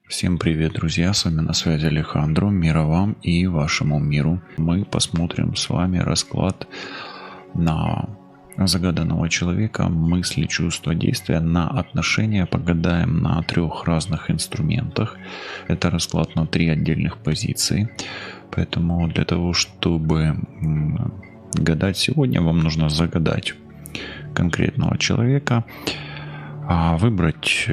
Всем привет, друзья! С вами на связи Алехандро. Мира вам и вашему миру. Мы посмотрим с вами расклад на загаданного человека, мысли, чувства, действия, на отношения. Погадаем на 3 разных инструментах. Это расклад на 3 отдельных позиции. Поэтому для того, чтобы гадать сегодня, вам нужно загадать конкретного человека, выбрать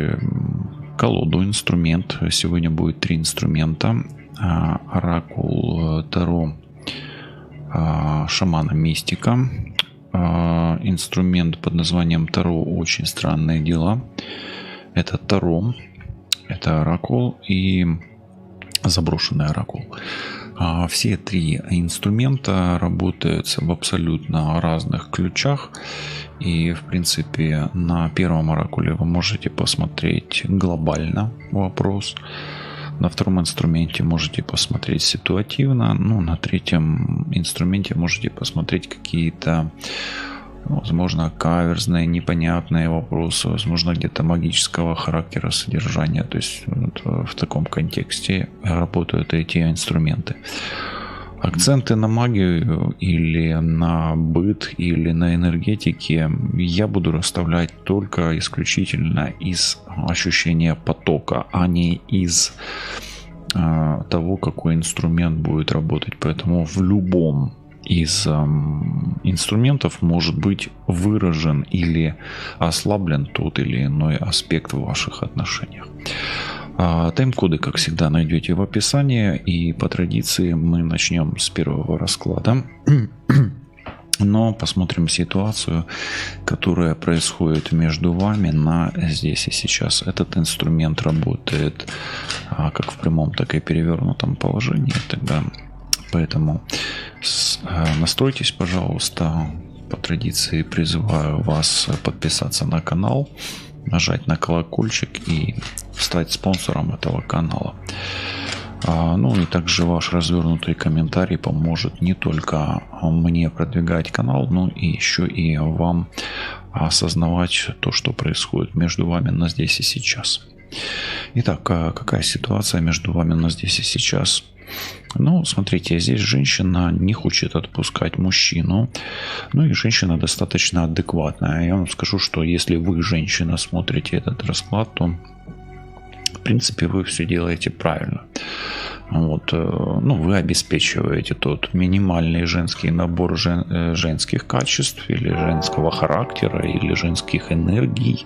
колоду, инструмент. Сегодня будет 3 инструмента: оракул, таро, шамана, мистика. Инструмент под названием таро «Очень странные дела». Это таро, это оракул и заброшенный оракул. Все 3 инструмента работают в абсолютно разных ключах. И, в принципе, на первом оракуле вы можете посмотреть глобально вопрос. На втором инструменте можете посмотреть ситуативно. Ну, на третьем инструменте можете посмотреть какие-то, возможно, каверзные, непонятные вопросы, возможно, где-то магического характера, содержания. То есть вот в таком контексте работают эти инструменты. Акценты на магию или на быт или на энергетике я буду расставлять только исключительно из ощущения потока, а не из того, какой инструмент будет работать. Поэтому в любом из инструментов может быть выражен или ослаблен тот или иной аспект в ваших отношениях. Тайм-коды, как всегда, найдете в описании. И по традиции мы начнем с первого расклада. Но посмотрим ситуацию, которая происходит между вами на здесь и сейчас. Этот инструмент работает как в прямом, так и перевернутом положении. Тогда поэтому настройтесь, пожалуйста. По традиции призываю вас подписаться на канал, нажать на колокольчик и стать спонсором этого канала. Ну и также ваш развернутый комментарий поможет не только мне продвигать канал, но и еще и вам осознавать то, что происходит между вами на здесь и сейчас. Итак, какая ситуация между вами на здесь и сейчас? Ну, смотрите, здесь женщина не хочет отпускать мужчину. Ну и женщина достаточно адекватная. Я вам скажу, что если вы, женщина, смотрите этот расклад, то в принципе вы все делаете правильно. Вот, ну, вы обеспечиваете тот минимальный женский набор женских качеств или женского характера или женских энергий.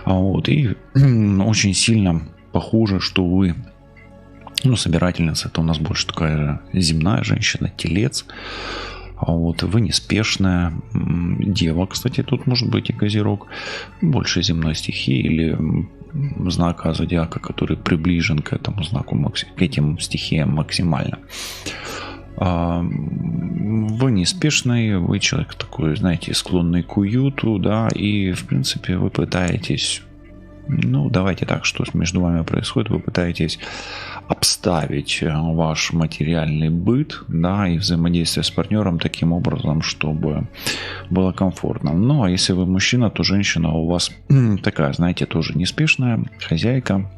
Вот, и очень сильно похоже, что вы, ну, собирательница, это у нас больше такая земная женщина, телец. Вот, вы неспешная дева, кстати, тут может быть и козерог, больше земной стихии или знака зодиака, который приближен к этому знаку, к этим стихиям максимально. Вы неспешный, вы человек такой, знаете, склонный к уюту, да, и в принципе вы пытаетесь, ну, давайте так, что между вами происходит, вы пытаетесь обставить ваш материальный быт, да, и взаимодействие с партнером таким образом, чтобы было комфортно. Ну, а если вы мужчина, то женщина у вас такая, знаете, тоже неспешная хозяйка.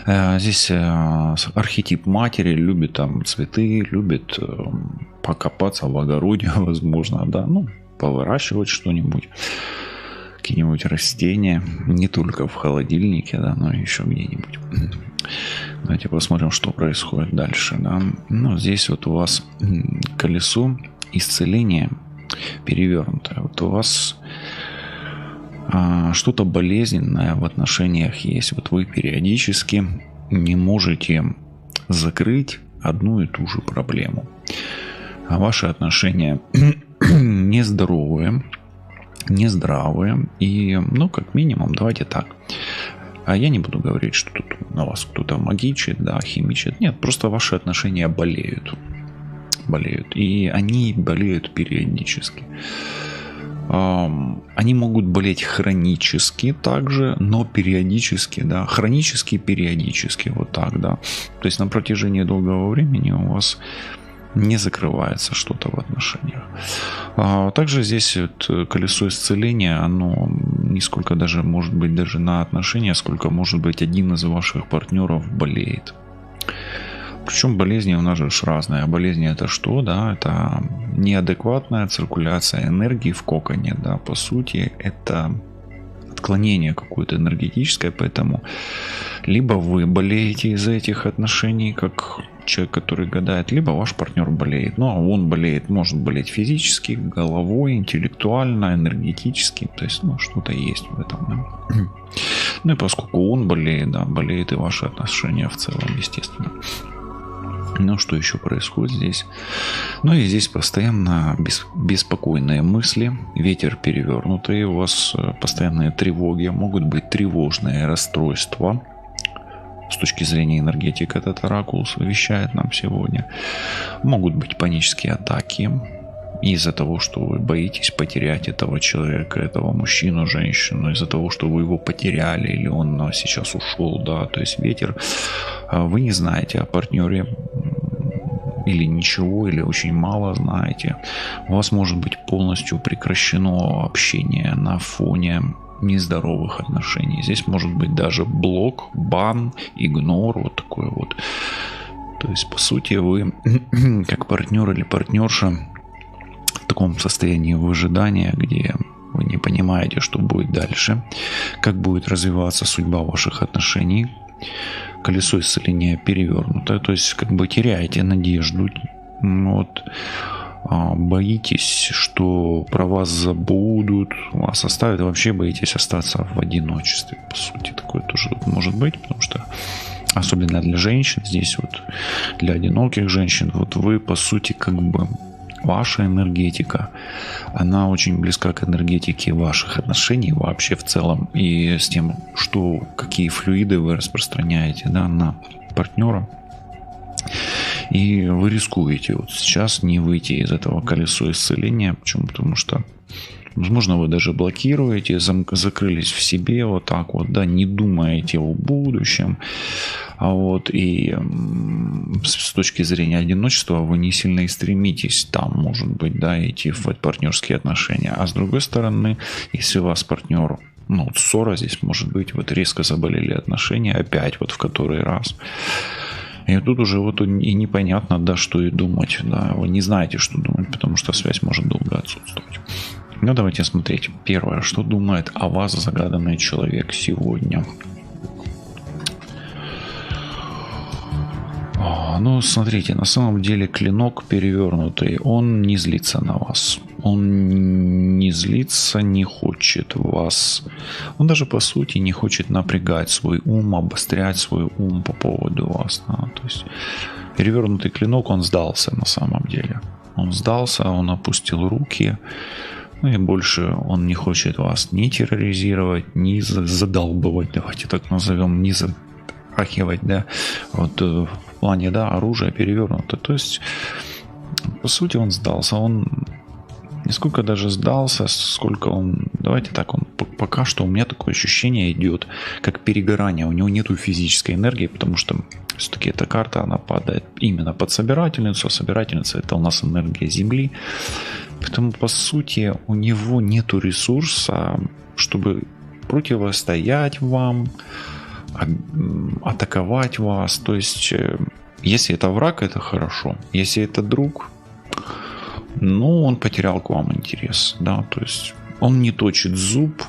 Здесь архетип матери, любит там цветы, любит покопаться в огороде, возможно, да, ну, повыращивать что-нибудь, какие-нибудь растения, не только в холодильнике, да, но еще где-нибудь. Давайте посмотрим, что происходит дальше, да. Ну, здесь вот у вас колесо исцеления перевернутое. Вот у вас что-то болезненное в отношениях есть. Вот вы периодически не можете закрыть одну и ту же проблему. А ваши отношения нездоровые, нездравые. И, ну, как минимум, давайте так. А я не буду говорить, что тут на вас кто-то магичит, да, химичит. Нет, просто ваши отношения болеют. Болеют. И они болеют периодически. Они могут болеть хронически также, но периодически, да. Хронически, периодически, вот так, да. То есть на протяжении долгого времени у вас не закрывается что-то в отношениях. Также здесь вот колесо исцеления, оно не сколько даже, может быть, даже на отношения, сколько, может быть, один из ваших партнеров болеет. Причем болезни у нас же разные. А болезни это что? Да, это неадекватная циркуляция энергии в коконе. Да, по сути, это отклонение какое-то энергетическое, поэтому либо вы болеете из-за этих отношений, как человек, который гадает, либо ваш партнер болеет. Ну, а он болеет, может болеть физически, головой, интеллектуально, энергетически, то есть, ну, что-то есть в этом. Да? Ну, и поскольку он болеет, да, болеет и ваши отношения в целом, естественно. Ну, что еще происходит здесь? Ну, и здесь постоянно беспокойные мысли, ветер перевернутый, у вас постоянные тревоги, могут быть тревожные расстройства. С точки зрения энергетики этот оракул вещает нам сегодня. Могут быть панические атаки из-за того, что вы боитесь потерять этого человека, этого мужчину, женщину, из-за того, что вы его потеряли или он сейчас ушел, да, то есть ветер. Вы не знаете о партнере или ничего, или очень мало знаете. У вас может быть полностью прекращено общение на фоне нездоровых отношений. Здесь может быть даже блок, бан, игнор, вот такой вот. То есть, по сути, вы как партнер или партнерша в таком состоянии выжидания, где вы не понимаете, что будет дальше, как будет развиваться судьба ваших отношений. Колесо исцеления перевернуто, то есть как бы теряете надежду, вот, боитесь, что про вас забудут, вас оставят, вообще боитесь остаться в одиночестве, по сути, такое тоже может быть, потому что особенно для женщин, здесь вот для одиноких женщин, вот вы по сути как бы ваша энергетика, она очень близка к энергетике ваших отношений вообще в целом и с тем, что какие флюиды вы распространяете, да, на партнера. И вы рискуете вот сейчас не выйти из этого колеса исцеления. Почему? Потому что, возможно, вы даже блокируете, закрылись в себе вот так вот, да, не думаете о будущем. А вот и с точки зрения одиночества вы не сильно и стремитесь там, может быть, да, идти в партнерские отношения. А с другой стороны, если у вас партнер, ну, вот ссора здесь может быть, вот резко заболели отношения, опять вот в который раз. И тут уже вот и непонятно, да, что и думать, да, вы не знаете, что думать, потому что связь может долго отсутствовать. Ну, давайте смотреть. Первое, что думает о вас загаданный человек сегодня. Ну, смотрите, на самом деле клинок перевернутый, он не злится на вас. Он не злится, не хочет вас. Он даже по сути не хочет напрягать свой ум, обострять свой ум по поводу вас. Да? То есть перевернутый клинок, он сдался на самом деле. Он сдался, он опустил руки. Ну и больше он не хочет вас ни терроризировать, ни задалбывать, давайте так назовем, ни затрахивать, да. Вот в плане, да, оружие перевернуто. То есть, по сути, он сдался. Он не сколько даже сдался, сколько он... Давайте так, он пока что у меня такое ощущение идет, как перегорание. У него нету физической энергии, потому что все-таки эта карта, она падает именно под собирательницу. А собирательница — это у нас энергия Земли. Поэтому, по сути, у него нету ресурса, чтобы противостоять вам, атаковать вас. То есть, если это враг, это хорошо. Если это друг, ну, он потерял к вам интерес, да, то есть он не точит зуб,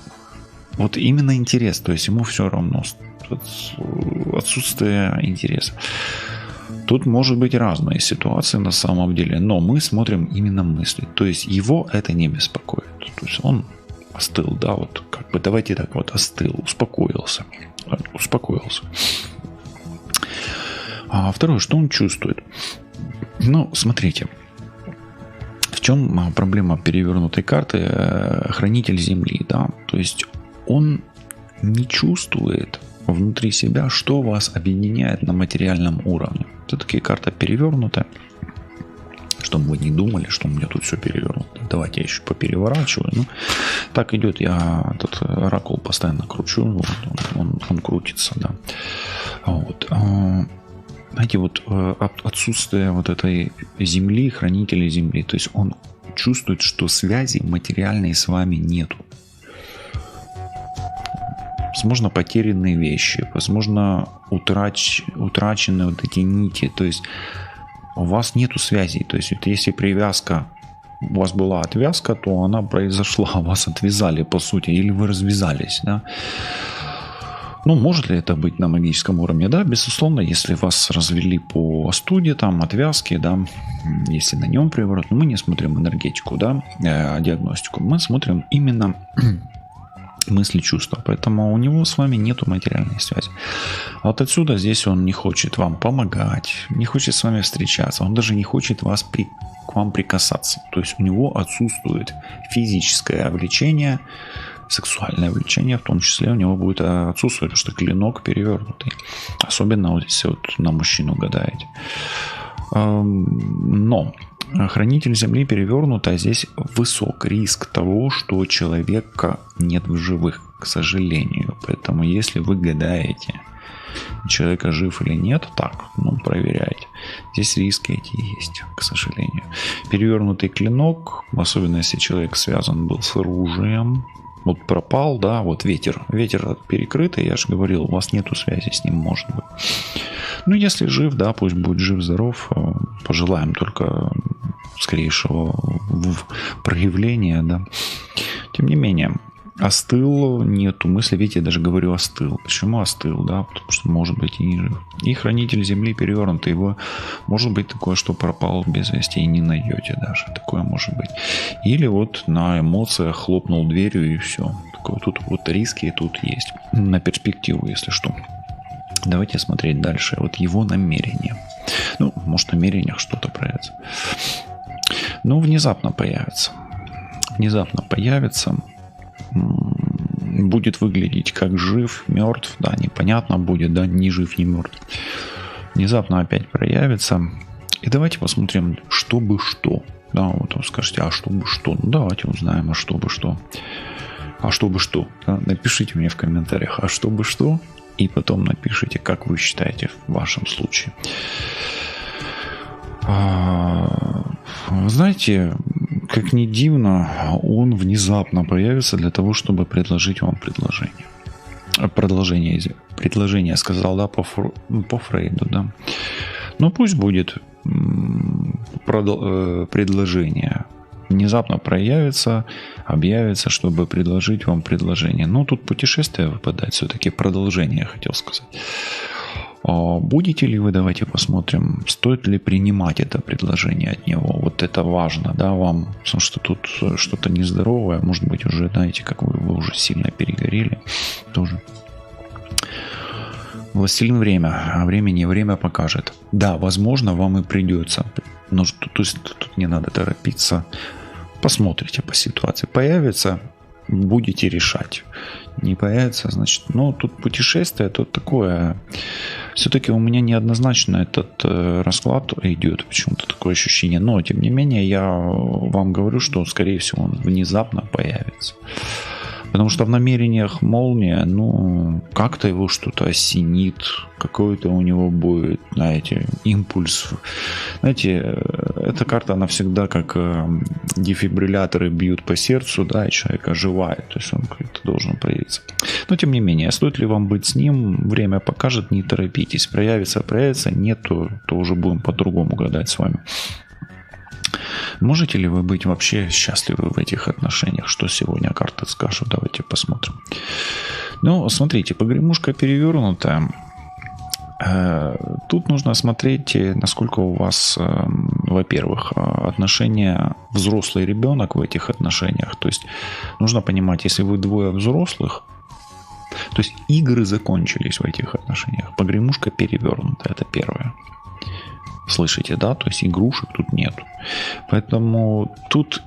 вот именно интерес, то есть ему все равно отсутствие интереса. Тут может быть разные ситуации на самом деле, но мы смотрим именно мысли, то есть его это не беспокоит, то есть он остыл, да, вот как бы давайте так вот остыл, успокоился. А второе, что он чувствует? Ну, смотрите. В чем проблема перевернутой карты? Хранитель Земли, да, то есть он не чувствует внутри себя, что вас объединяет на материальном уровне. Все-таки карта перевернутая, чтобы вы не думали, что у меня тут все перевернуто. Давайте я еще попереворачиваю. Ну, так идет, я этот оракул постоянно кручу, вот, он крутится, да. Вот. Знаете, вот отсутствие вот этой земли, хранителей земли, то есть он чувствует, что связи материальной с вами нету. возможно, потерянные вещи, возможно, утрачены вот эти нити. То есть у вас нету связей. То есть вот если привязка, у вас была отвязка, то она произошла, вас отвязали, по сути, или вы развязались, да. Ну, может ли это быть на магическом уровне? Да, безусловно, если вас развели по остуде, там, отвязке, да, если на нем приворот, но мы не смотрим энергетику, да, диагностику, мы смотрим именно мысли, чувства, поэтому у него с вами нету материальной связи. А вот отсюда здесь он не хочет вам помогать, не хочет с вами встречаться, он даже не хочет к вам прикасаться, то есть у него отсутствует физическое влечение, сексуальное влечение, в том числе у него будет отсутствовать, потому что клинок перевернутый, особенно вот если вот на мужчину гадаете. Но хранитель земли перевернут, а здесь высок риск того, что человека нет в живых, к сожалению. Поэтому если вы гадаете, человека жив или нет, так, ну, проверяйте. Здесь риски эти есть, к сожалению. Перевернутый клинок, особенно если человек связан был с оружием, вот пропал, да, вот ветер перекрытый, я же говорил, у вас нету связи с ним, может быть. Ну, если жив, да, пусть будет жив-здоров, пожелаем только скорейшего проявления, да. Тем не менее, остыл, нету мысли, видите, я даже говорю остыл. Почему остыл, да, потому что может быть и не жив. И хранитель земли перевернут, его может быть такое, что пропал без вести и не найдете даже, такое может быть. Или вот на эмоциях хлопнул дверью и все. Такое, тут вот риски тут есть, на перспективу, если что. Давайте смотреть дальше, вот его намерения. Ну, может, в намерениях что-то проявится. Ну, внезапно появится. Будет выглядеть как жив, мертв, да, непонятно будет, да, ни жив, ни мертв. Внезапно опять проявится. И давайте посмотрим, чтобы что. Да, вот вы скажете, а чтобы что? Ну, давайте узнаем, а чтобы что. А чтобы что? Да, напишите мне в комментариях, а чтобы что? И потом напишите, как вы считаете в вашем случае. Знаете, как ни дивно, он внезапно появится для того, чтобы предложить вам предложение. Предложение сказал, да, по Фрейду, да. Но пусть будет предложение. Внезапно проявится, объявится, чтобы предложить вам предложение. Но тут путешествие выпадает, все-таки продолжение, я хотел сказать. Будете ли вы, давайте посмотрим, стоит ли принимать это предложение от него. Вот это важно, да, вам, потому что тут что-то нездоровое, может быть, уже, знаете, как вы уже сильно перегорели тоже. Властелин время покажет. Да, возможно, вам и придется, но то есть тут не надо торопиться. Посмотрите по ситуации. Появится, будете решать. Не появится, значит, ну, тут путешествие, тут такое. Все-таки у меня неоднозначно этот расклад идет, почему-то такое ощущение. Но, тем не менее, я вам говорю, что, скорее всего, он внезапно появится. Потому что в намерениях молния, ну, как-то его что-то осенит, какой-то у него будет, знаете, импульс. Знаете, эта карта, она всегда как дефибрилляторы бьют по сердцу, да, и человек оживает, то есть он как-то должен проявиться. Но, тем не менее, стоит ли вам быть с ним, время покажет, не торопитесь. Проявится, нет, то уже будем по-другому гадать с вами. Можете ли вы быть вообще счастливы в этих отношениях? Что сегодня карты скажут? Давайте посмотрим. Ну, смотрите, погремушка перевернутая. Тут нужно смотреть, насколько у вас, во-первых, отношения взрослый ребенок в этих отношениях. То есть нужно понимать, если вы двое взрослых, то есть игры закончились в этих отношениях. Погремушка перевернута, это первое. Слышите, да? То есть игрушек тут нет. Поэтому тут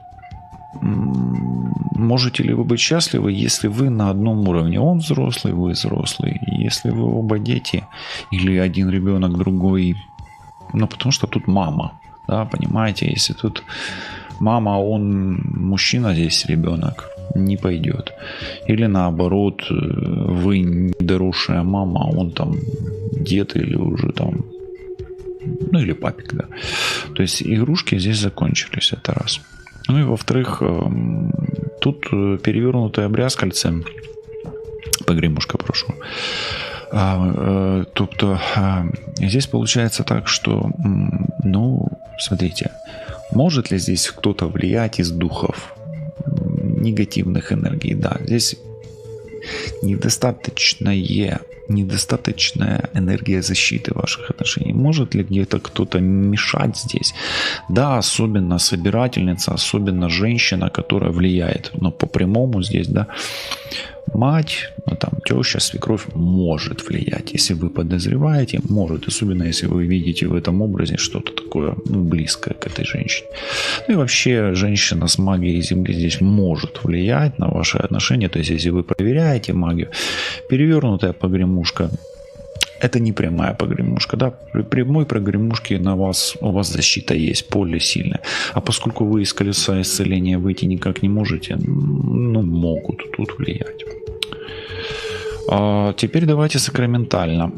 можете ли вы быть счастливы, если вы на одном уровне. Он взрослый, вы взрослый. Если вы оба дети, или один ребенок, другой. Ну, потому что тут мама. Да, понимаете, если тут мама, а он мужчина, здесь ребенок, не пойдет. Или наоборот, вы недоросшая мама, а он там дед или уже там, ну или папик, да. То есть игрушки здесь закончились, это раз. Ну и во-вторых, тут перевернутое брязкальце Погремушка, прошу. Тобто здесь получается так, что, ну, смотрите, может ли здесь кто-то влиять из духов негативных энергий? Да, здесь недостаточная энергия защиты ваших отношений. Может ли где-то кто-то мешать здесь? Да, особенно собирательница, особенно женщина, которая влияет. Но по прямому здесь, да, мать, ну, там, теща, свекровь может влиять. Если вы подозреваете, может. Особенно если вы видите в этом образе что-то такое, ну, близкое к этой женщине. Ну и вообще женщина с магией Земли здесь может влиять на ваши отношения. То есть если вы проверяете магию, перевернутая погремушка — это не прямая погремушка. Да? При прямой погремушке у вас защита есть, поле сильное. А поскольку вы из колеса исцеления выйти никак не можете, ну, могут тут влиять. Теперь давайте сакраментально.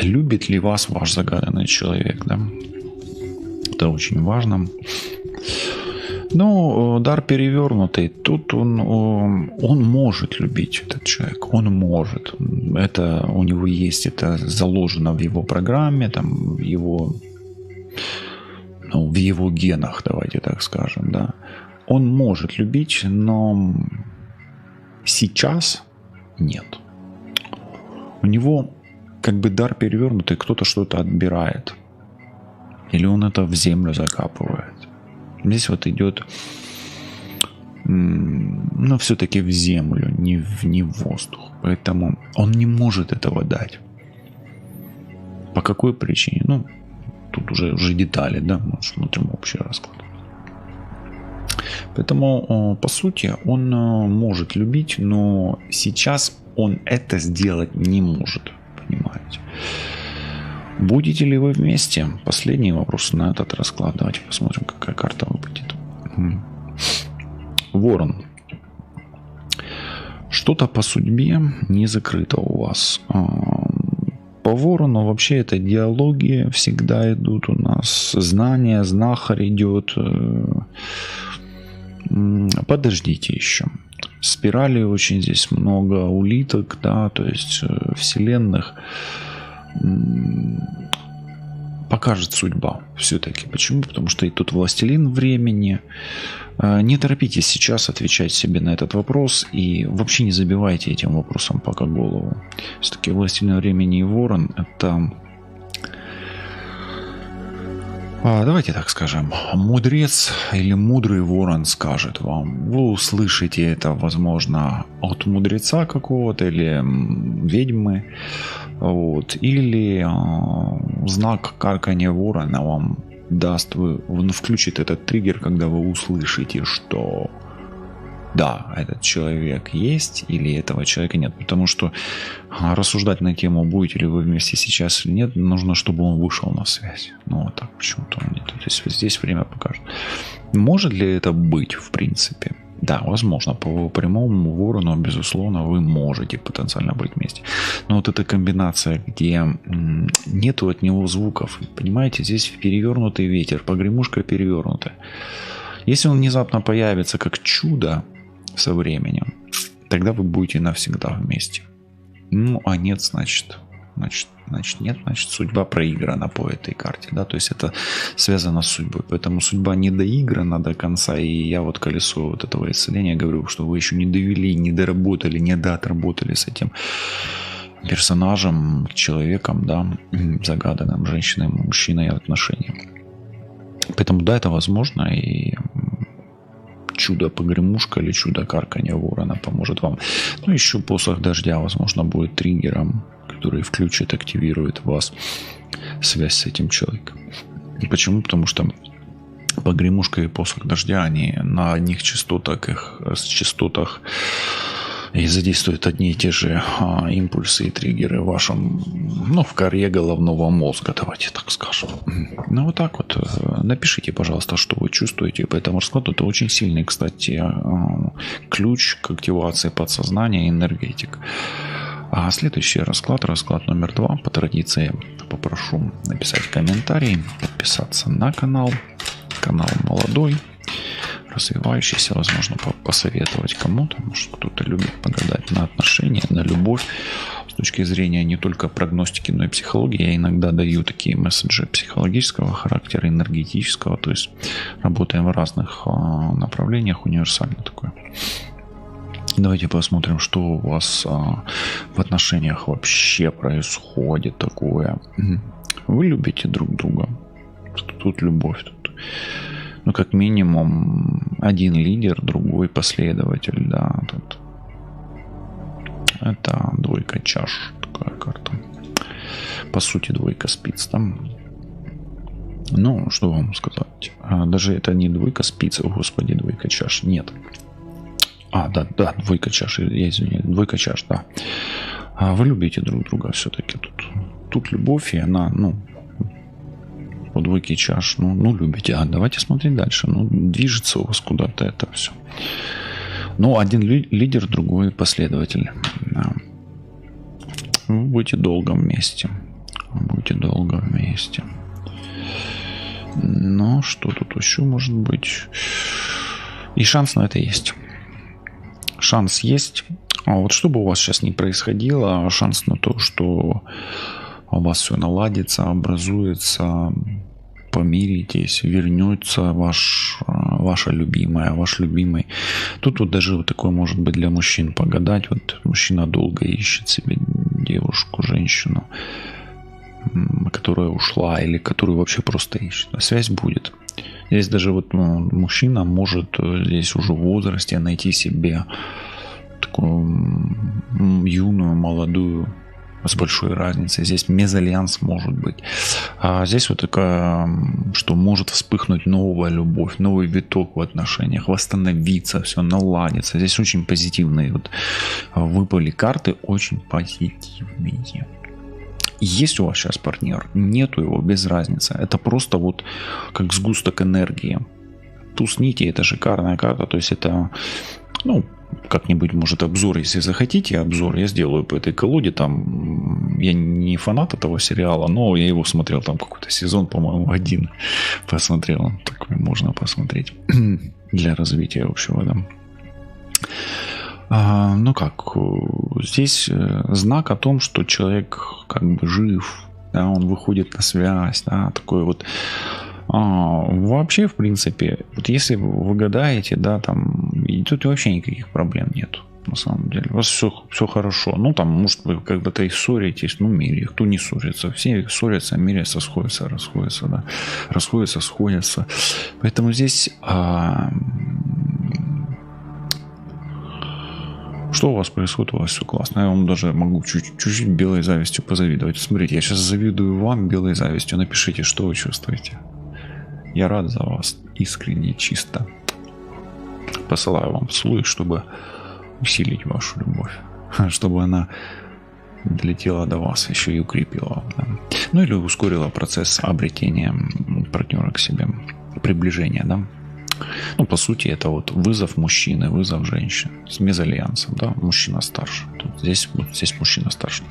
Любит ли вас ваш загаданный человек? Да? Это очень важно. Ну, дар перевернутый. Тут он может любить, этот человек. Он может. Это у него есть, это заложено в его программе, там, в его генах, давайте так скажем, да. Он может любить, но сейчас нет. У него как бы дар перевернутый, кто-то что-то отбирает. Или он это в землю закапывает. Здесь вот идет, но все-таки в землю, не в воздух. Поэтому он не может этого дать. По какой причине? Ну, тут уже детали, да, мы смотрим общий расклад. Поэтому, по сути, он может любить, но сейчас он это сделать не может. Понимаете? Будете ли вы вместе? Последний вопрос на этот расклад. Давайте посмотрим, какая карта выпадет. Ворон. Что-то по судьбе не закрыто у вас. По Ворону вообще это диалоги всегда идут у нас. Знания, знахарь идет. Подождите еще. Спирали очень здесь много, улиток, да, то есть вселенных. Покажет судьба все-таки. Почему? Потому что и тут властелин времени. Не торопитесь сейчас отвечать себе на этот вопрос и вообще не забивайте этим вопросом пока голову. Все-таки властелин времени и ворон — это, давайте так скажем, мудрец или мудрый ворон скажет вам. Вы услышите это, возможно, от мудреца какого-то или ведьмы. Вот. Или знак карканья ворона вам даст, включит этот триггер, когда вы услышите, что да, этот человек есть или этого человека нет. Потому что рассуждать на тему, будете ли вы вместе сейчас или нет, нужно, чтобы он вышел на связь. Ну вот так почему-то он нет. То есть здесь время покажет. Может ли это быть в принципе? Да, возможно, по прямому ворону, безусловно, вы можете потенциально быть вместе. Но вот эта комбинация, где нету от него звуков, понимаете, здесь перевернутый ветер, погремушка перевернутая. Если он внезапно появится как чудо со временем, тогда вы будете навсегда вместе. Ну, а нет, значит нет, значит судьба проиграна по этой карте, да, то есть это связано с судьбой, поэтому судьба не доиграна до конца, и я вот колесо вот этого исцеления говорю, что вы еще не довели, не доработали, не доотработали с этим персонажем, человеком, да, загаданным, женщиной, мужчиной отношениям. Поэтому да, это возможно, и чудо-погремушка или чудо-карканье ворона поможет вам. Ну, еще посох дождя, возможно, будет триггером, который включит, активирует вас связь с этим человеком. И почему? Потому что погремушка и посох дождя, они на одних частотах, и задействуют одни и те же импульсы и триггеры в вашем, ну, в коре головного мозга, давайте так скажем. Ну, вот так вот. Напишите, пожалуйста, что вы чувствуете по этому раскладу. Это очень сильный, кстати, ключ к активации подсознания и энергетик. А следующий расклад номер 2. По традиции попрошу написать комментарий, подписаться на канал. Канал молодой. развивающийся, возможно, посоветовать кому-то, может, кто-то любит погадать на отношения, на любовь. С точки зрения не только прогностики, но и психологии, я иногда даю такие месседжи психологического характера, энергетического, то есть работаем в разных направлениях, универсально такое. Давайте посмотрим, что у вас в отношениях вообще происходит такое. Вы любите друг друга. Тут любовь. Тут. Ну, как минимум, один лидер, другой последователь, да. Тут. Это двойка чаш, такая карта. По сути, двойка спиц там. Ну, что вам сказать. Даже это не двойка спиц, о господи, двойка чаш. Нет. Да, двойка чаш, я извиняюсь, двойка чаш, да. Вы любите друг друга все-таки. Тут любовь, и она, по двойке чаш, любите. Давайте смотреть дальше. Движется у вас куда-то это все. Один лидер, другой последователь. Да. Вы будете долго вместе. Но что тут еще может быть? И шанс на это есть. Шанс есть. А вот что бы у вас сейчас ни происходило, шанс на то, что у вас все наладится, образуется, помиритесь, вернется ваша любимая, ваш любимый. Тут вот даже вот такое может быть для мужчин погадать. Вот мужчина долго ищет себе девушку, женщину, которая ушла или которую вообще просто ищет. Связь будет. Здесь даже вот мужчина может здесь уже в возрасте найти себе такую юную, молодую, с большой разницей. Здесь мезальянс может быть. А здесь вот такая, что может вспыхнуть новая любовь, новый виток в отношениях, восстановиться, все наладится. Здесь очень позитивные вот выпали карты, очень позитивные. Есть у вас сейчас партнер, нету его, без разницы. Это просто вот как сгусток энергии. Туз нити — это шикарная карта, то есть это, как-нибудь, может, обзор, если захотите, обзор я сделаю по этой колоде. Там я не фанат этого сериала, но я его смотрел, там какой-то сезон, по-моему, 1 посмотрел. Такой можно посмотреть для развития общего, да. Здесь знак о том, что человек как бы жив, да, он выходит на связь, да, такой вот. Вообще, в принципе, вот если вы гадаете, да, там, и тут вообще никаких проблем нет, на самом деле. У вас все хорошо. Может, вы когда-то и ссоритесь, мире, кто не ссорится. Все ссорятся, мирятся, сходятся, расходятся, да. Расходятся, сходятся. Поэтому здесь... Что у вас происходит? У вас все классно. Я вам даже могу чуть-чуть белой завистью позавидовать. Смотрите, я сейчас завидую вам белой завистью. Напишите, что вы чувствуете. Я рад за вас. Искренне, чисто. Посылаю вам поцелуй, чтобы усилить вашу любовь. Чтобы она долетела до вас, еще и укрепила. Да? Или ускорила процесс обретения партнера к себе. Приближения, да. По сути, это вот вызов мужчины, вызов женщины с мезальянсом, да, мужчина старше. Здесь мужчина старше.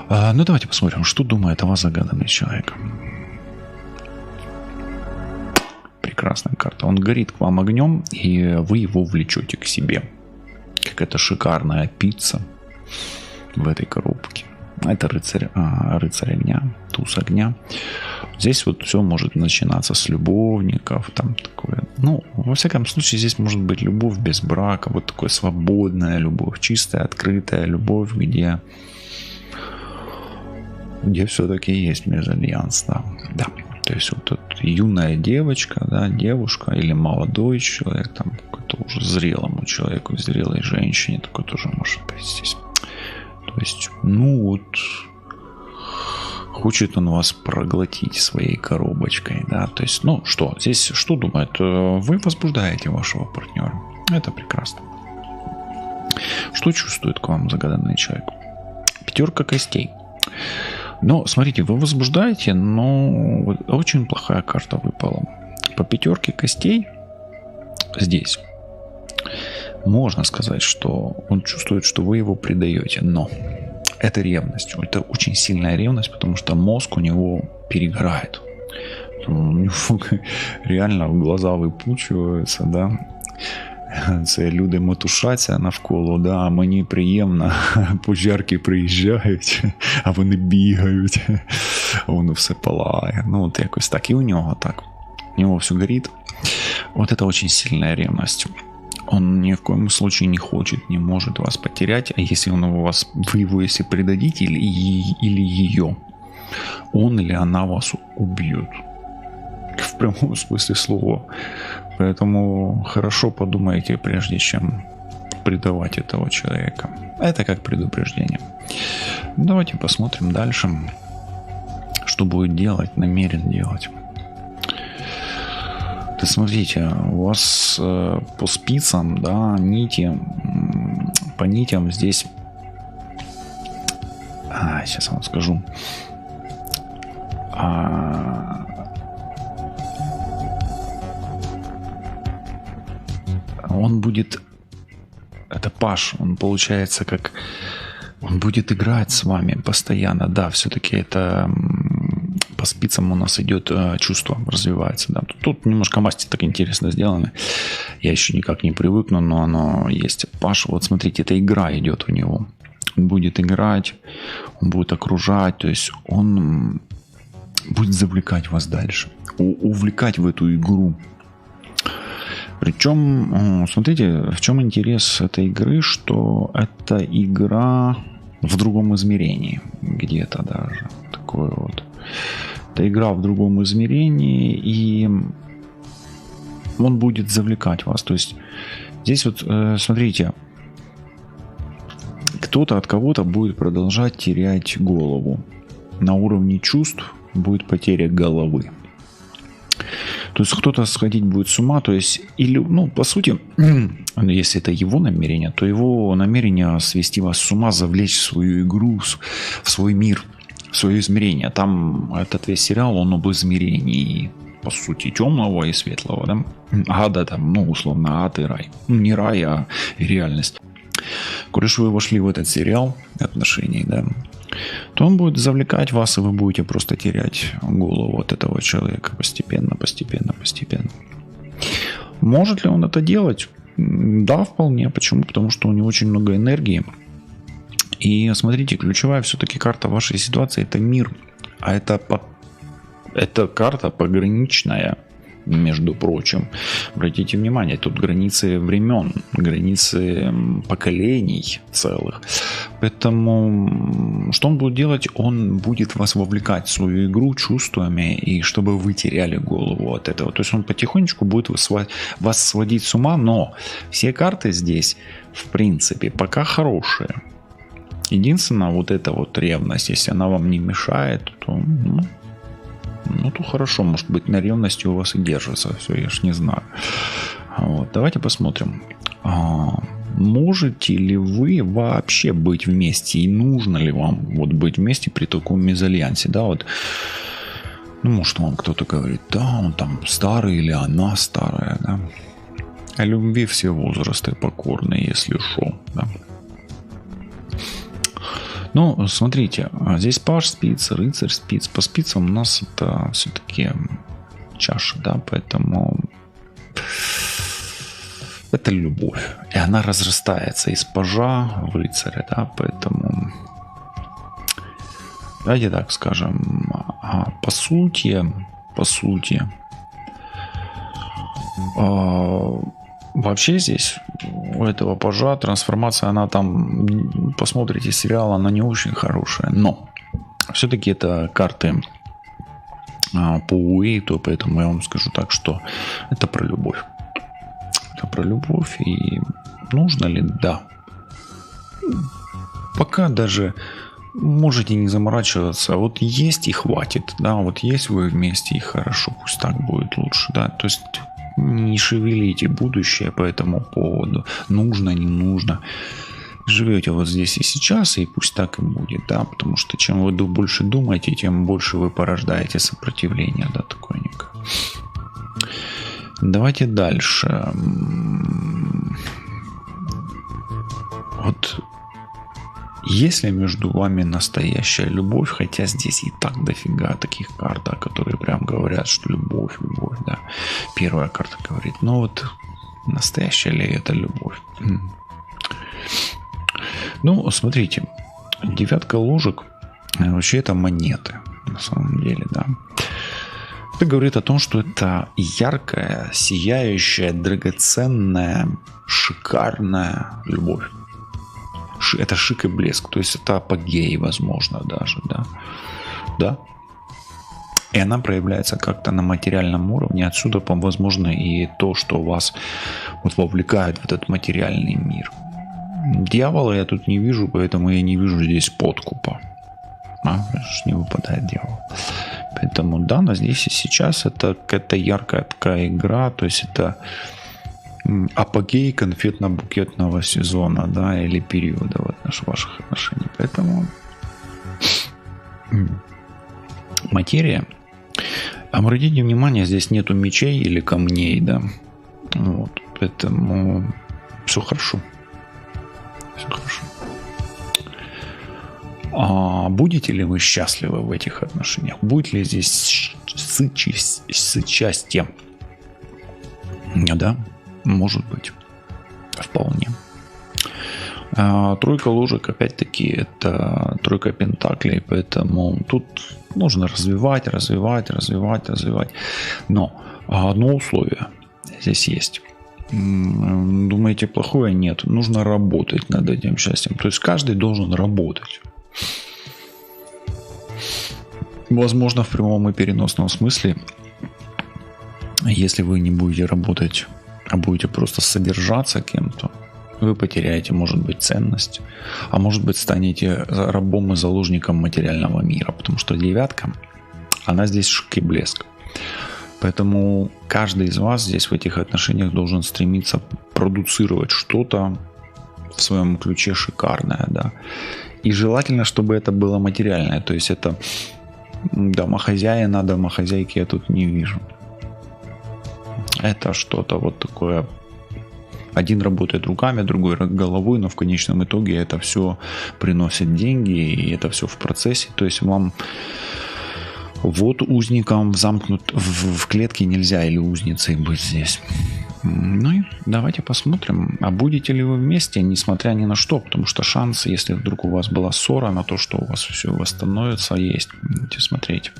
Давайте посмотрим, что думает о вас загаданный человек. Прекрасная карта. Он горит к вам огнем, и вы его влечете к себе. Какая-то шикарная пицца в этой коробке. Это рыцарь огня, туз огня. Здесь вот все может начинаться с любовников, там такое. Во всяком случае, здесь может быть любовь без брака, вот такая свободная любовь, чистая, открытая любовь, где все-таки есть мезальянс, да. То есть вот юная девочка, да, девушка или молодой человек, там какой-то уже зрелому человеку, зрелой женщине, такой тоже может быть здесь. То есть, хочет он вас проглотить своей коробочкой, да, то есть, здесь что думает? Вы возбуждаете вашего партнера, это прекрасно. Что чувствует к вам загаданный человек? 5 костей. Смотрите, вы возбуждаете, но очень плохая карта выпала. По 5 костей здесь можно сказать, что он чувствует, что вы его предаете, но это ревность. Это очень сильная ревность, потому что мозг у него перегорает. У него реально глаза випучуються, да. Це люди метушаться навколо, да, а мені приємно, пожарки приїжджають, а вони бігають, а воно все палає. Ну, от якось так. І у нього так. У него все горит. Вот это очень сильная ревность. Он ни в коем случае не хочет, не может вас потерять. А если он вас, вы его если предадите или ее, он или она вас убьет. В прямом смысле слова. Поэтому хорошо подумайте, прежде чем предавать этого человека. Это как предупреждение. Давайте посмотрим дальше, что будет делать, намерен делать. То смотрите, у вас по спицам, да, нити, по нитям здесь, сейчас вам скажу, он будет, это Паш, он получается как, он будет играть с вами постоянно, да, все-таки это по спицам у нас идет чувство, развивается, да. Тут немножко масти так интересно сделаны, я еще никак не привыкну, но оно есть. Паш, вот смотрите, эта игра идет у него, он будет играть, он будет окружать, то есть он будет завлекать вас дальше, увлекать в эту игру. Причем, смотрите, в чем интерес этой игры, что это игра в другом измерении, где-то даже такое вот. Это игра в другом измерении, и он будет завлекать вас. То есть здесь вот, смотрите, кто-то от кого-то будет продолжать терять голову. На уровне чувств будет потеря головы. То есть кто-то сходить будет с ума, то есть, или, ну, по сути, если это его намерение, то его намерение свести вас с ума, завлечь в свою игру, в свой мир, в свое измерение. Там этот весь сериал, он об измерении, по сути, темного и светлого, да? Ада там, ну, условно, ад и рай. Ну, не рай, а реальность. Коль вы вошли в этот сериал отношений, да, то он будет завлекать вас, и вы будете просто терять голову от этого человека постепенно. Может ли он это делать? Да, вполне. Почему? Потому что у него очень много энергии. И смотрите, ключевая все-таки карта вашей ситуации — это мир. А это карта пограничная, между прочим. Обратите внимание, тут границы времен, границы поколений целых. Поэтому что он будет делать? Он будет вас вовлекать в свою игру чувствами, и чтобы вы теряли голову от этого. То есть он потихонечку будет вас сводить с ума, но все карты здесь, в принципе, пока хорошие. Единственное, вот эта вот ревность, если она вам не мешает, то... Ну, то хорошо, может быть, на ревности у вас и держится. Все, я ж не знаю. Вот, давайте посмотрим. Можете ли вы вообще быть вместе? И нужно ли вам вот быть вместе при таком мезальянсе? Да, вот. Ну, может, вам кто-то говорит, да, он там старый или она старая, да. О любви все возрасты покорны, если шо, да. Ну, смотрите, здесь паж спиц, рыцарь спиц. По спицам у нас это все-таки чаша, да, поэтому это любовь. И она разрастается из пажа в рыцаря, да, поэтому давайте так скажем, по сути, вообще здесь у этого пажа трансформация, она там, посмотрите сериал, она не очень хорошая, но все-таки это карты по Уэйту, поэтому я вам скажу так, что это про любовь. Это про любовь, и нужно ли? Да. Пока даже можете не заморачиваться, вот есть и хватит, да, вот есть вы вместе и хорошо, пусть так будет лучше, да, то есть не шевелите будущее по этому поводу, нужно, не нужно. Живете вот здесь и сейчас, и пусть так и будет, да, потому что чем вы больше думаете, тем больше вы порождаете сопротивление, да, такое некое. Давайте дальше. Вот Если между вами настоящая любовь, хотя здесь и так дофига таких карт, да, которые прям говорят, что любовь, любовь, да. Первая карта говорит, ну вот настоящая ли это любовь? Ну, смотрите, девятка ложек, вообще это монеты, на самом деле, да. Это говорит о том, что это яркая, сияющая, драгоценная, шикарная любовь. Это шик и блеск, то есть это апогей, возможно, даже, да. Да. И она проявляется как-то на материальном уровне. Отсюда, возможно, и то, что вас вот вовлекает в этот материальный мир. Дьявола я тут не вижу, поэтому я не вижу здесь подкупа. Не выпадает дьявол. Поэтому да, но здесь и сейчас это какая-то яркая такая игра, то есть это апогей конфетно-букетного сезона, да, или периода в ваших отношениях. Поэтому материя. Обратите внимание, здесь нету мечей или камней, да. Вот, поэтому все хорошо. Все хорошо. А будете ли вы счастливы в этих отношениях? Будет ли здесь счастье? Да, может быть. Вполне. Тройка ложек, опять-таки, это тройка пентаклей, поэтому тут нужно развивать. Но одно условие здесь есть. Думаете, плохое? Нет. Нужно работать над этим счастьем. То есть каждый должен работать. Возможно, в прямом и переносном смысле, если вы не будете работать, а будете просто содержаться кем-то, вы потеряете, может быть, ценность, а может быть, станете рабом и заложником материального мира, потому что девятка, она здесь шик и блеск. Поэтому каждый из вас здесь в этих отношениях должен стремиться продуцировать что-то в своем ключе шикарное, да. И желательно, чтобы это было материальное, то есть это домохозяина, домохозяйки я тут не вижу. Это что-то вот такое. Один работает руками, другой головой, но в конечном итоге это все приносит деньги, и это все в процессе. То есть вам вот узникам в клетке нельзя, или узницей быть здесь. Ну и давайте посмотрим, а будете ли вы вместе, несмотря ни на что, потому что шансы, если вдруг у вас была ссора, на то, что у вас все восстановится, есть. Будете смотреть.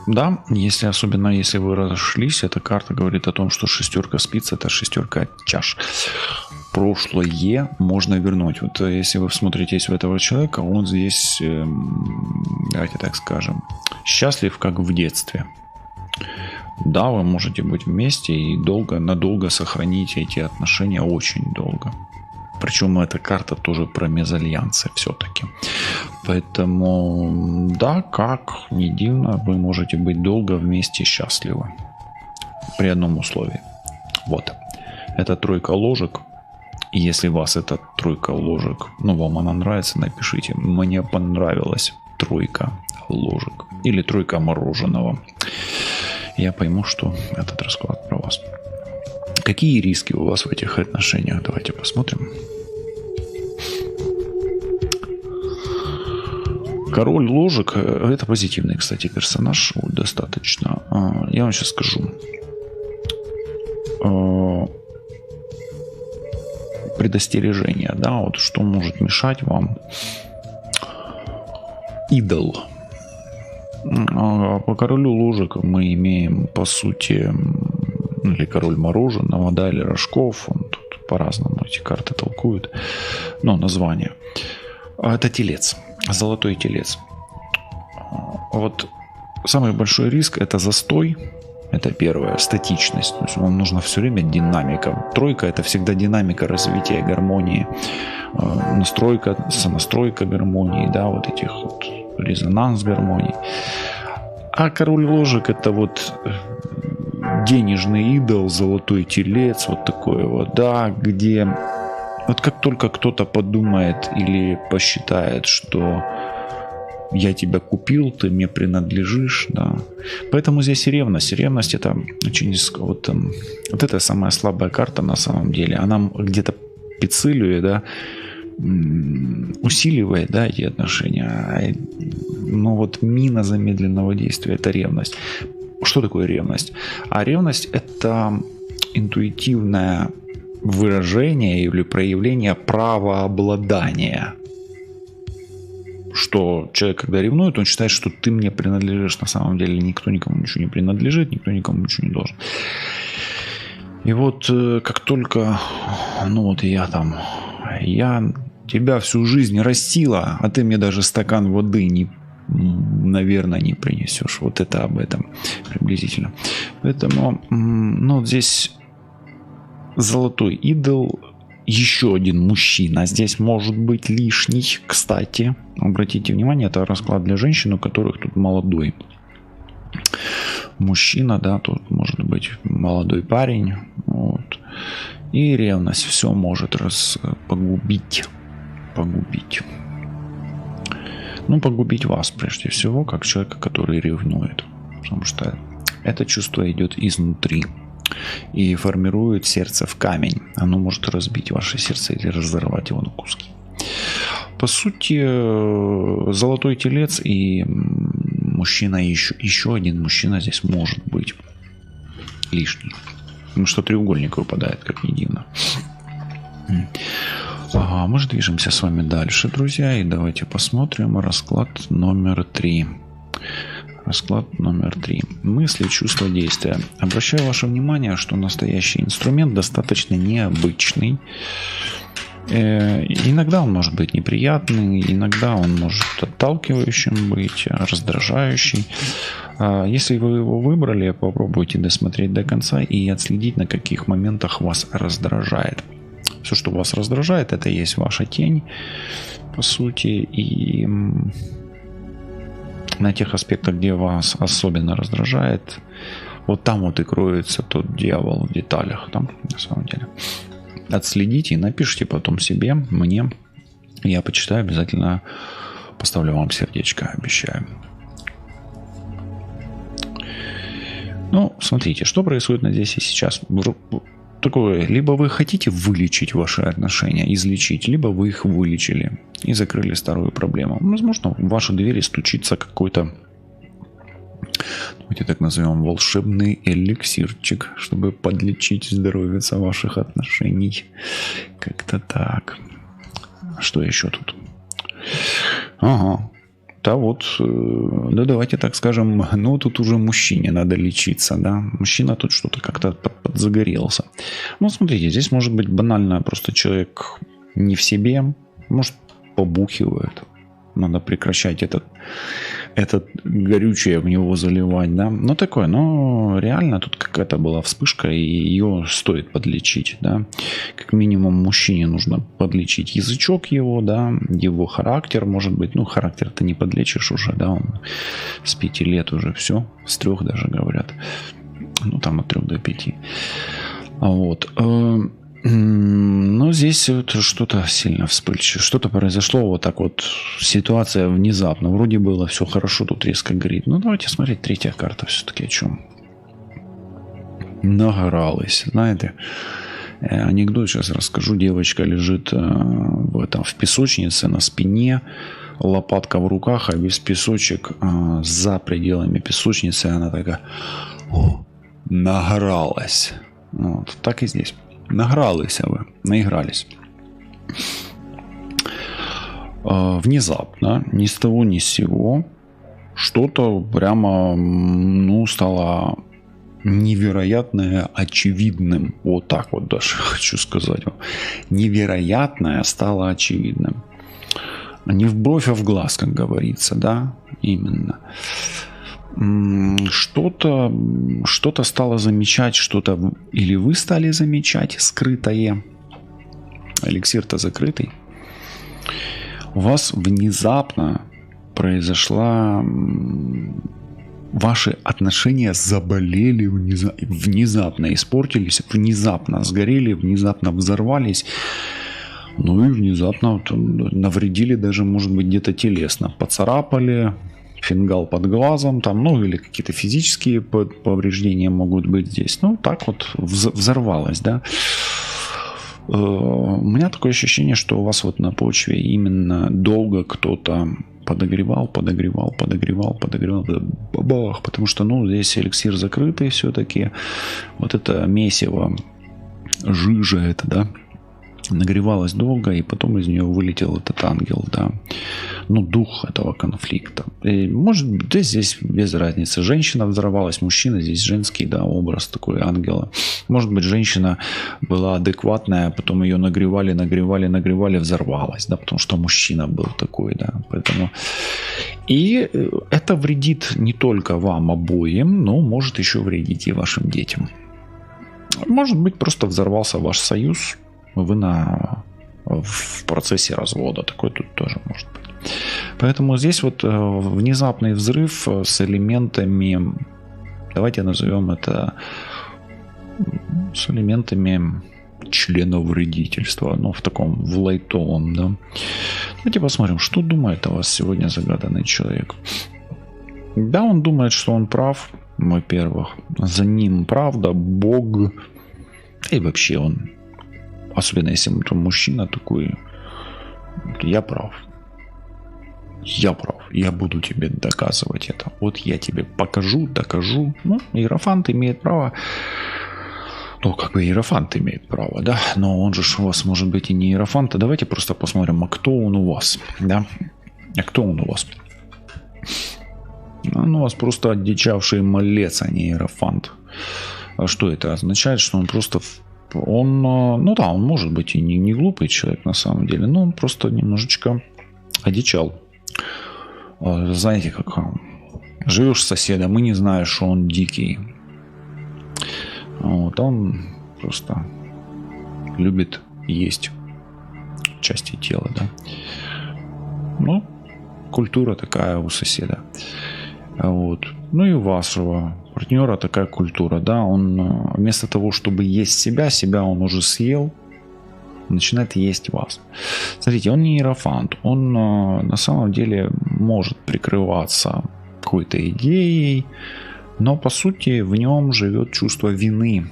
Да, особенно если вы разошлись, эта карта говорит о том, что шестерка спиц — это шестерка чаш. Прошлое можно вернуть. Вот если вы всмотритесь в этого человека, он здесь, давайте так скажем, счастлив, как в детстве. Да, вы можете быть вместе и надолго сохранить эти отношения, очень долго. Причем эта карта тоже про мезальянсы все-таки. Поэтому, да, как ни дивно, вы можете быть долго вместе счастливы. При одном условии. Вот. Это тройка ложек. И если вас эта тройка ложек, вам она нравится, напишите. Мне понравилась тройка ложек. Или тройка мороженого. Я пойму, что этот расклад про вас. Какие риски у вас в этих отношениях? Давайте посмотрим. Король ложек — это позитивный, кстати, персонаж. Достаточно. Я вам сейчас скажу. Предостережение, да, вот что может мешать вам. Идол. По королю ложек мы имеем, по сути, или король мороженого, да, или рожков. Он тут по-разному эти карты толкуют. Но название. Это телец. Золотой телец. Вот самый большой риск — это застой. Это первое. Статичность. То есть вам нужно все время динамика. Тройка — это всегда динамика развития гармонии. Настройка, сонастройка гармонии. Да, вот этих вот резонанс гармонии. А король ложек — это вот денежный идол, золотой телец, вот такое вот, да, где вот как только кто-то подумает или посчитает, что я тебя купил, ты мне принадлежишь, да. Поэтому здесь и ревность. Ревность — это очень вот это самая слабая карта на самом деле. Она где-то подпицилює, да, усиливает, да, эти отношения. Но вот мина замедленного действия – это ревность. Что такое ревность? А ревность – это интуитивное выражение или проявление правообладания. Что человек, когда ревнует, он считает, что ты мне принадлежишь. На самом деле никто никому ничего не принадлежит, никто никому ничего не должен. И вот как только, ну вот я тебя всю жизнь растила, а ты мне даже стакан воды наверное, не принесешь. Вот это об этом приблизительно. Поэтому, ну, вот здесь золотой идол, еще один мужчина здесь может быть лишний. Кстати, обратите внимание, это расклад для женщин, у которых тут молодой мужчина, да, тут может быть молодой парень, вот. И ревность все может погубить. Ну, погубить вас прежде всего, как человека, который ревнует. Потому что это чувство идет изнутри и формирует сердце в камень. Оно может разбить ваше сердце или разорвать его на куски. По сути, золотой телец и мужчина, еще один мужчина здесь может быть лишний. Потому что треугольник выпадает, как ни дивно. Ага, мы же движемся с вами дальше, друзья. И давайте посмотрим расклад номер 3. Расклад номер 3. Мысли, чувства, действия. Обращаю ваше внимание, что настоящий инструмент достаточно необычный. Иногда он может быть неприятный, иногда он может отталкивающим быть, раздражающий. Если вы его выбрали, попробуйте досмотреть до конца и отследить, на каких моментах вас раздражает. Все, что вас раздражает, это есть ваша тень, по сути, и на тех аспектах, где вас особенно раздражает, вот там вот и кроется тот дьявол в деталях, там, на самом деле. Отследите и напишите потом себе, мне, я почитаю, обязательно поставлю вам сердечко, обещаю. Ну, смотрите, что происходит здесь и сейчас. Такое, либо вы хотите вылечить ваши отношения, излечить, либо вы их вылечили и закрыли старую проблему. Возможно, в ваши двери стучится какой-то, давайте так назовем, волшебный эликсирчик, чтобы подлечить здоровье ваших отношений. Как-то так. Что еще тут? Ага. Да вот, да давайте так скажем, ну тут уже мужчине надо лечиться, да. Мужчина тут что-то как-то подзагорелся. Ну смотрите, здесь может быть банально, просто человек не в себе, может побухивает. Надо прекращать этот горючее в него заливать, да. Ну такое, но реально тут какая-то была вспышка, и ее стоит подлечить, да. Как минимум мужчине нужно подлечить язычок его, да, его характер, может быть. Ну характер ты не подлечишь уже, да, он с 5 лет уже все, с 3 даже говорят. Ну там от 3 до 5. Вот. Но здесь вот что-то сильно вспыльчивое. Что-то произошло вот так вот. Ситуация внезапно. Вроде было все хорошо, тут резко горит. Ну давайте смотреть, третья карта все-таки о чем. Нагоралась. Знаете, анекдот сейчас расскажу. Девочка лежит в песочнице на спине, лопатка в руках, а весь песочек за пределами песочницы. Она такая нагоралась. Вот, так и здесь. Награлися вы, наигрались. Внезапно, ни с того ни с сего, что-то прямо, ну, стало невероятное очевидным. Вот так вот даже хочу сказать вам. Невероятное стало очевидным. Не в бровь, а в глаз, как говорится, да, именно. Что-то стало замечать, что-то или вы стали замечать скрытое. Эликсир-то закрытый. У вас внезапно произошла... Ваши отношения заболели, внезапно испортились, внезапно сгорели, внезапно взорвались. Ну и внезапно навредили даже, может быть, где-то телесно. Поцарапали, фингал под глазом, там, ну или какие-то физические повреждения могут быть здесь. Ну так вот взорвалось, да. У меня такое ощущение, что у вас вот на почве именно долго кто-то подогревал, бабах, потому что, ну, здесь эликсир закрытый все-таки. Вот это месиво, жижа это, да, нагревалась долго, и потом из нее вылетел этот ангел, да, ну, дух этого конфликта. И, может быть, здесь без разницы. Женщина взорвалась, мужчина, здесь женский, да, образ такой ангела. Может быть, женщина была адекватная, потом ее нагревали, взорвалась, да, потому что мужчина был такой, да, поэтому... И это вредит не только вам обоим, но может еще вредить и вашим детям. Может быть, просто взорвался ваш союз, вы в процессе развода. Такой тут тоже может быть. Поэтому здесь вот внезапный взрыв с элементами, давайте назовем это, с элементами членовредительства, ну, в таком, в лайтовом, да. Давайте посмотрим, что думает о вас сегодня загаданный человек. Да, он думает, что он прав, во-первых. За ним правда, Бог, и вообще он, особенно если он мужчина такой, я прав. Я буду тебе доказывать это. Вот я тебе покажу, докажу. Ну, иерофант имеет право. Ну, как бы иерофант имеет право, да. Но он же у вас может быть и не иерофант. Давайте просто посмотрим, а кто он у вас, да. А кто он у вас? Он у вас просто одичавший малец, а не иерофант. А что это означает? Что он просто... Он, ну да, он может быть и не глупый человек на самом деле, но он просто немножечко одичал. Знаете, как живешь с соседом и не знаешь, что он дикий. Вот, он просто любит есть части тела, да. Ну, культура такая у соседа. Вот. Ну и у вашего партнера такая культура, да, он вместо того, чтобы есть себя он уже съел, начинает есть вас. Смотрите, он не иерофант, он на самом деле может прикрываться какой-то идеей, но по сути в нем живет чувство вины,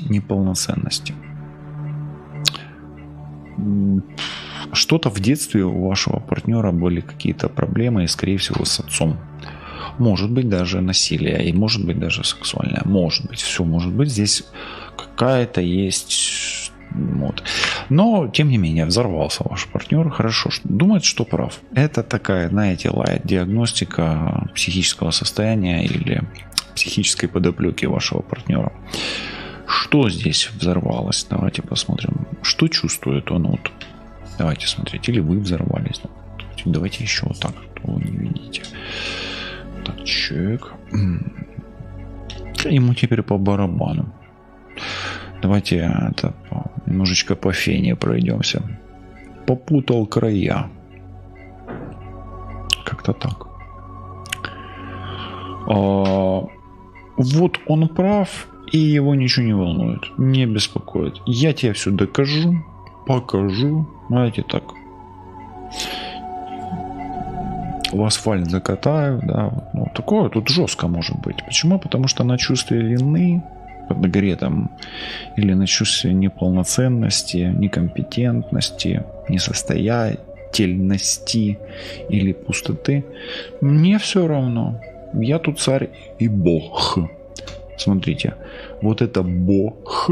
неполноценности. Что-то в детстве у вашего партнера были какие-то проблемы, и скорее всего с отцом. Может быть даже насилие, и может быть даже сексуальное. Может быть, все может быть. Здесь какая-то есть... Вот. Но, тем не менее, взорвался ваш партнер. Хорошо, думает, что прав. Это такая, знаете, лайт-диагностика психического состояния или психической подоплеки вашего партнера. Что здесь взорвалось? Давайте посмотрим. Что чувствует он? Вот. Давайте смотреть. Или вы взорвались. Давайте еще вот так. Вы не видите. Так, чек. Ему теперь по барабану. Давайте это немножечко по фене пройдемся. Попутал края. Как-то так. Вот он прав, и его ничего не волнует, не беспокоит. Я тебе все докажу, покажу. Знаете, так. В асфальт закатаю, да, ну, такое тут жестко может быть. Почему? Потому что на чувстве вины, подогретом, или на чувстве неполноценности, некомпетентности, несостоятельности или пустоты, мне все равно. Я тут царь и бог. Смотрите, вот это бог,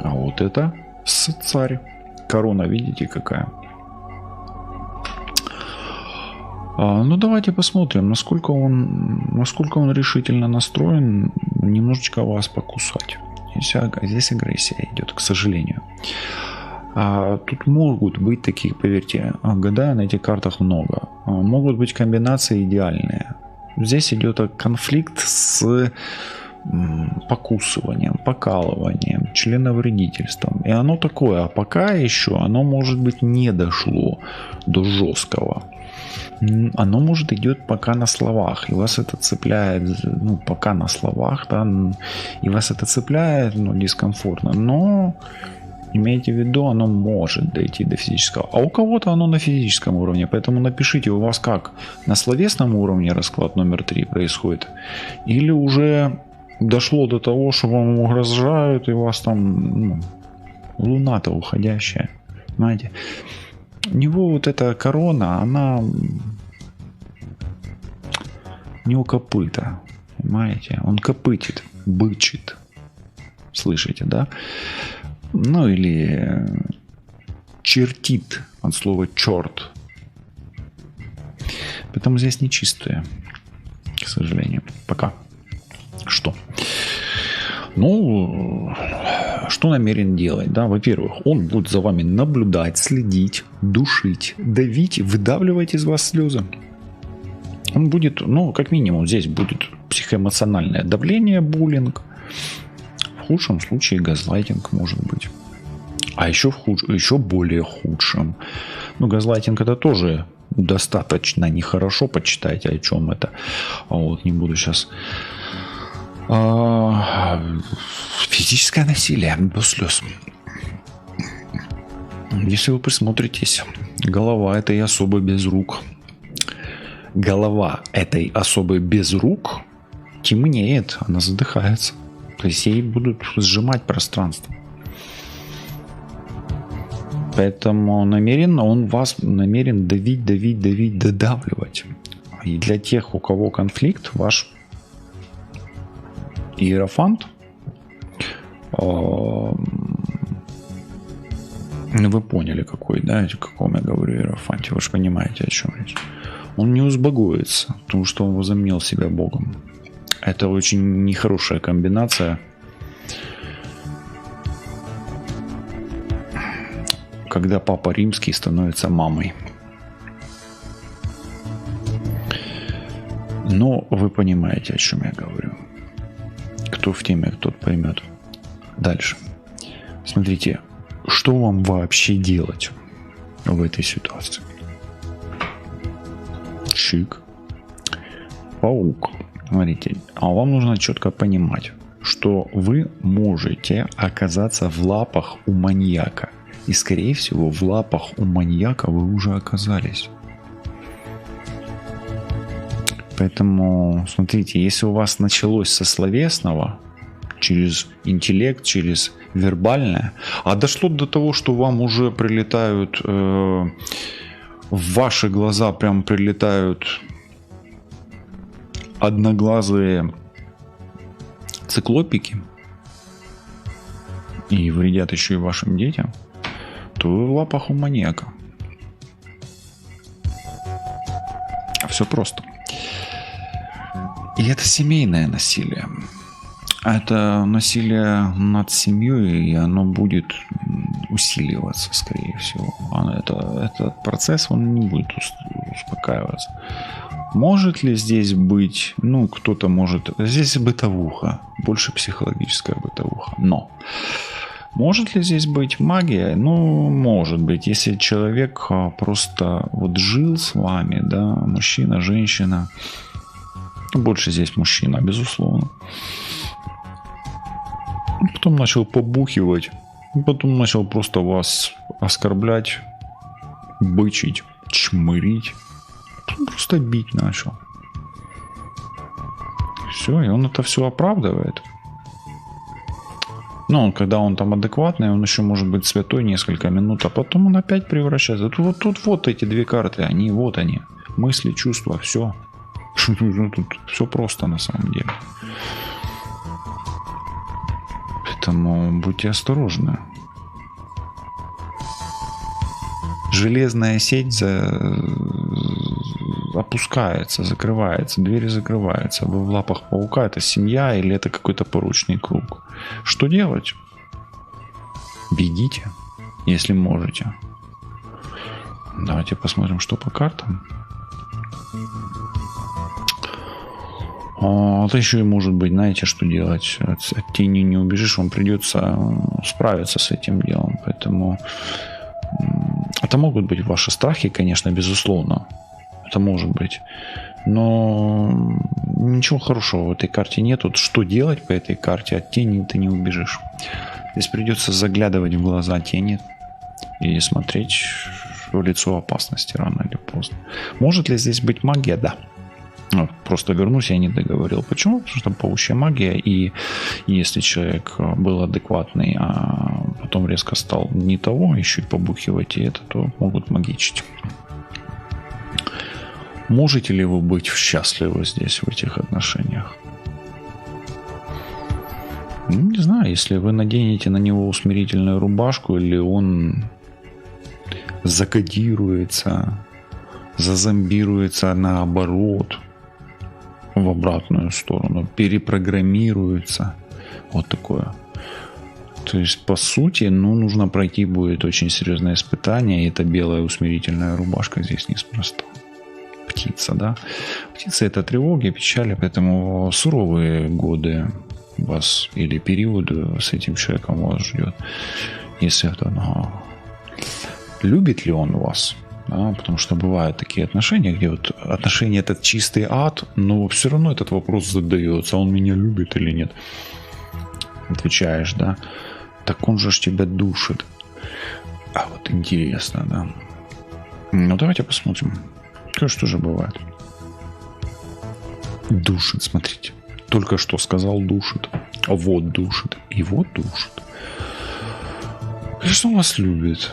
а вот это царь. Корона, видите, какая? Ну, давайте посмотрим, насколько он решительно настроен немножечко вас покусать. Здесь агрессия идет, к сожалению. Тут могут быть такие, поверьте, гадаю, на этих картах много. Могут быть комбинации идеальные. Здесь идет конфликт с покусыванием, покалыванием, членовредительством. И оно такое, а пока еще оно, может быть, не дошло до жесткого. Оно, может, идет пока на словах, и вас это цепляет, ну, пока на словах, да, и вас это цепляет, ну, дискомфортно, но имейте в виду, оно может дойти до физического, а у кого-то оно на физическом уровне, поэтому напишите, у вас как, на словесном уровне расклад номер 3 происходит, или уже дошло до того, что вам угрожают, и у вас там луна-то уходящая. Понимаете? У него вот эта корона, она не у копыта. Понимаете? Он копытит, бычит. Слышите, да? Ну или чертит от слова черт. Поэтому здесь нечистые, к сожалению. Пока. Что? Ну, что намерен делать? Да? Во-первых, он будет за вами наблюдать, следить, душить, давить, выдавливать из вас слезы. Он будет, ну, как минимум, здесь будет психоэмоциональное давление, буллинг. В худшем случае газлайтинг может быть. А еще более худшем. Ну, газлайтинг это тоже достаточно нехорошо. Почитайте, о чем это. Вот, не буду сейчас... Физическое насилие до слез. Если вы присмотритесь, голова этой особы без рук. Голова этой особы без рук темнеет, она задыхается. То есть ей будут сжимать пространство. Поэтому он вас намерен давить, додавливать. И для тех, у кого конфликт, ваш иерофант, вы поняли, какой, да, о каком я говорю иерофанте, вы же понимаете, о чем речь. Он не узбогуется, потому что он возомнил себя Богом. Это очень нехорошая комбинация, когда Папа Римский становится мамой. Но вы понимаете, о чем я говорю. Кто в теме, тот поймет. Дальше. Смотрите, что вам вообще делать в этой ситуации? Чик. Паук. Смотрите, а вам нужно четко понимать, что вы можете оказаться в лапах у маньяка. И, скорее всего, в лапах у маньяка вы уже оказались. Поэтому, смотрите, если у вас началось со словесного, через интеллект, через вербальное, а дошло до того, что вам уже прилетают, в ваши глаза прям прилетают одноглазые циклопики и вредят еще и вашим детям, то вы в лапах у маньяка. Все просто. И это семейное насилие. Это насилие над семьей, и оно будет усиливаться, скорее всего. Этот процесс, он не будет успокаиваться. Может ли здесь быть, ну, кто-то может... Здесь бытовуха, больше психологическая бытовуха. Но может ли здесь быть магия? Ну, может быть. Если человек просто вот жил с вами, да, мужчина, женщина... Больше здесь мужчина, безусловно. Потом начал побухивать. Потом начал просто вас оскорблять, бычить, чмырить. Потом просто бить начал. Все, и он это все оправдывает. Ну, когда он там адекватный, он еще может быть святой несколько минут, а потом он опять превращается. Вот эти две карты, вот они. Мысли, чувства, все. Тут все просто на самом деле. Поэтому будьте осторожны. Железная сеть опускается, закрывается, двери закрываются. Вы в лапах паука, это семья или это какой-то порочный круг. Что делать? Бегите, если можете. Давайте посмотрим, что по картам. Это еще и может быть, знаете, что делать. От тени не убежишь, вам придется справиться с этим делом. Поэтому это могут быть ваши страхи, конечно, безусловно. Это может быть. Но ничего хорошего в этой карте нет. Вот что делать по этой карте? От тени ты не убежишь. Здесь придется заглядывать в глаза тени и смотреть в лицо опасности рано или поздно. Может ли здесь быть магия? Да. Просто вернусь, я не договорил. Почему? Потому что паучья магия, и если человек был адекватный, а потом резко стал не того, еще и побухивать и это, то могут магичить. Можете ли вы быть счастливы здесь, в этих отношениях? Ну, не знаю, если вы наденете на него усмирительную рубашку, или он закодируется, зазомбируется наоборот, в обратную сторону, перепрограммируется. Вот такое. То есть, по сути, нужно пройти будет очень серьезное испытание, и эта белая усмирительная рубашка здесь неспроста. Птица, да? Птица — это тревоги, печали, поэтому суровые годы вас или периоды с этим человеком вас ждет. Если это... Любит ли он вас? Да, потому что бывают такие отношения, где вот отношения — это чистый ад, но все равно этот вопрос задается: он меня любит или нет? Отвечаешь, да? Так он же тебя душит. А вот интересно, да? Ну, давайте посмотрим. Что же бывает? Душит, смотрите. Только что сказал душит. А вот душит. И вот душит. Конечно, он вас любит.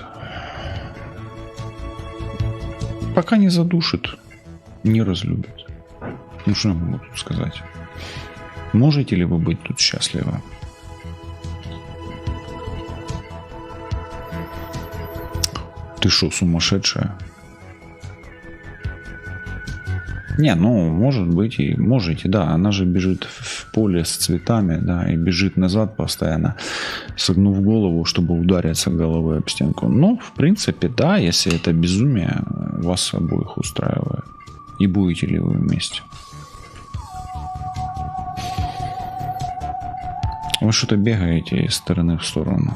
Пока не задушит, не разлюбит. Ну, что я могу тут сказать? Можете ли вы быть тут счастливы? Ты что, сумасшедшая? Не, может быть и можете, да. Она же бежит в поле с цветами, да, и бежит назад постоянно, согнув голову, чтобы удариться головой об стенку. Ну, в принципе, да, если это безумие вас обоих устраивает. И будете ли вы вместе? Вы что-то бегаете из стороны в сторону.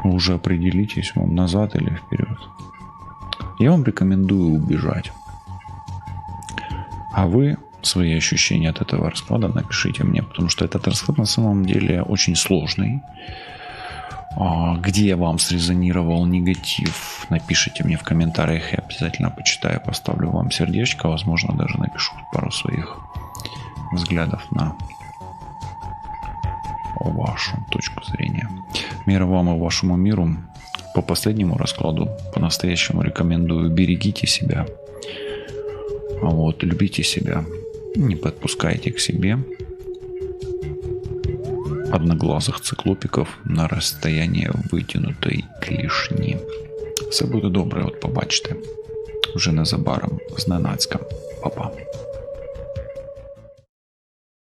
Вы уже определитесь, вам назад или вперед. Я вам рекомендую убежать. А вы свои ощущения от этого расклада напишите мне, потому что этот расклад на самом деле очень сложный. Где вам срезонировал негатив, напишите мне в комментариях, я обязательно почитаю, поставлю вам сердечко, возможно, даже напишу пару своих взглядов на вашу точку зрения. Мира вам и вашему миру. По последнему раскладу, по-настоящему рекомендую: берегите себя. Вот, любите себя. Не подпускайте к себе одноглазых циклопиков на розстояние витягнутої клішні. Все буде добре, от побачите. Вже незабаром, зненацька. Па-па.